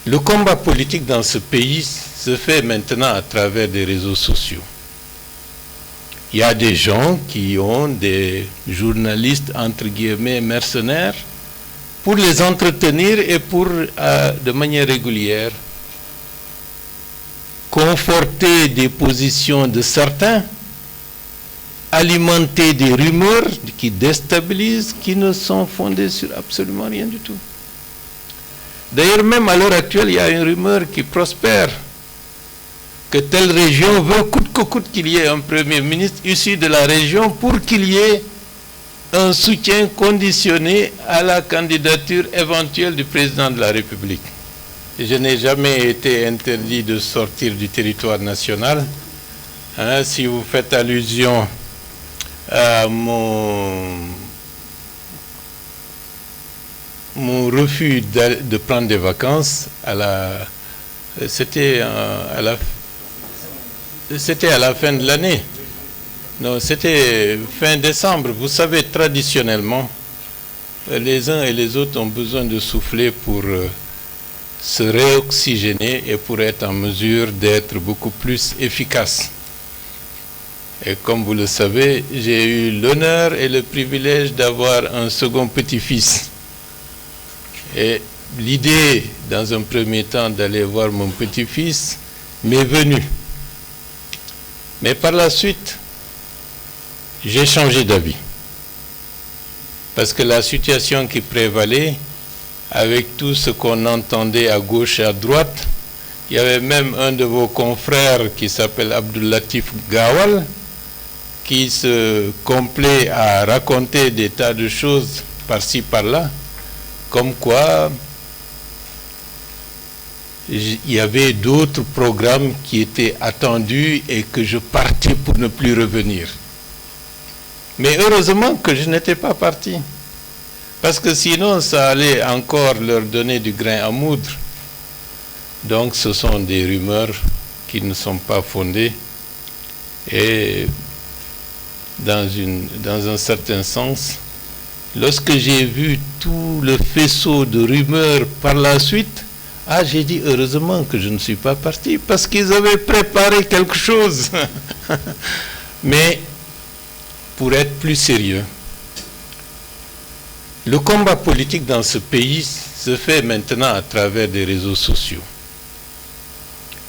Le combat politique dans ce pays se fait maintenant à travers des réseaux sociaux. Il y a des gens qui ont des journalistes, entre guillemets, mercenaires, pour les entretenir et pour, de manière régulière, conforter des positions de certains, alimenter des rumeurs qui déstabilisent, qui ne sont fondées sur absolument rien du tout. D'ailleurs, même à l'heure actuelle, il y a une rumeur qui prospère, que telle région veut coûte que coûte qu'il y ait un Premier ministre issu de la région pour qu'il y ait un soutien conditionné à la candidature éventuelle du président de la République. Je n'ai jamais été interdit de sortir du territoire national. Si vous faites allusion à mon refus de prendre des vacances, c'était à la fin de l'année. Non, c'était fin décembre. Vous savez, traditionnellement, les uns et les autres ont besoin de souffler pour se réoxygéner et pour être en mesure d'être beaucoup plus efficace. Et comme vous le savez, j'ai eu l'honneur et le privilège d'avoir un second petit-fils. Et l'idée, dans un premier temps, d'aller voir mon petit-fils m'est venue. Mais par la suite, j'ai changé d'avis. Parce que la situation qui prévalait, avec tout ce qu'on entendait à gauche et à droite, il y avait même un de vos confrères qui s'appelle Abdul Latif Gawal, qui se complaît à raconter des tas de choses par-ci, par-là, comme quoi il y avait d'autres programmes qui étaient attendus et que je partais pour ne plus revenir. Mais heureusement que je n'étais pas parti. Parce que sinon, ça allait encore leur donner du grain à moudre. Donc, ce sont des rumeurs qui ne sont pas fondées. Et dans un certain sens, lorsque j'ai vu tout le faisceau de rumeurs par la suite, j'ai dit heureusement que je ne suis pas parti, parce qu'ils avaient préparé quelque chose. Mais, pour être plus sérieux, le combat politique dans ce pays se fait maintenant à travers des réseaux sociaux.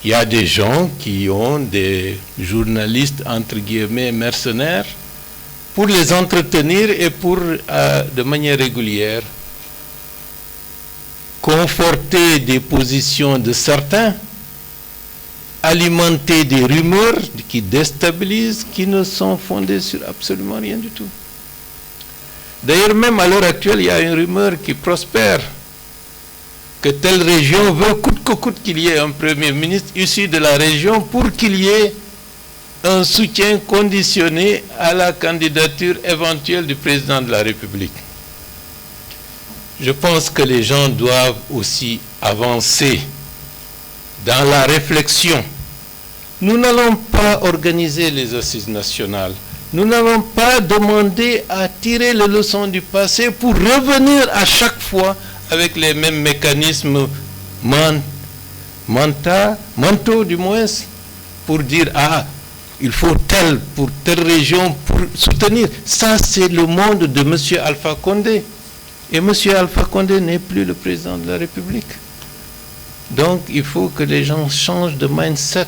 Il y a des gens qui ont des journalistes, entre guillemets, mercenaires, pour les entretenir et pour, de manière régulière, conforter des positions de certains, alimenter des rumeurs qui déstabilisent, qui ne sont fondées sur absolument rien du tout. D'ailleurs, même à l'heure actuelle, il y a une rumeur qui prospère, que telle région veut coûte que coûte qu'il y ait un Premier ministre issu de la région pour qu'il y ait un soutien conditionné à la candidature éventuelle du président de la République. Je pense que les gens doivent aussi avancer dans la réflexion. Nous n'allons pas organiser les assises nationales. Nous n'allons pas demander à tirer les leçons du passé pour revenir à chaque fois avec les mêmes mécanismes mentaux du moins, pour dire il faut tel pour telle région pour soutenir. Ça, c'est le monde de M. Alpha Condé. Et M. Alpha Condé n'est plus le président de la République. Donc, il faut que les gens changent de mindset.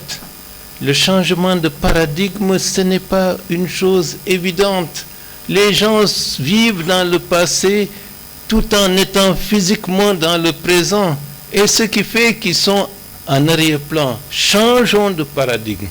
Le changement de paradigme, ce n'est pas une chose évidente. Les gens vivent dans le passé tout en étant physiquement dans le présent. Et ce qui fait qu'ils sont en arrière-plan. Changeons de paradigme.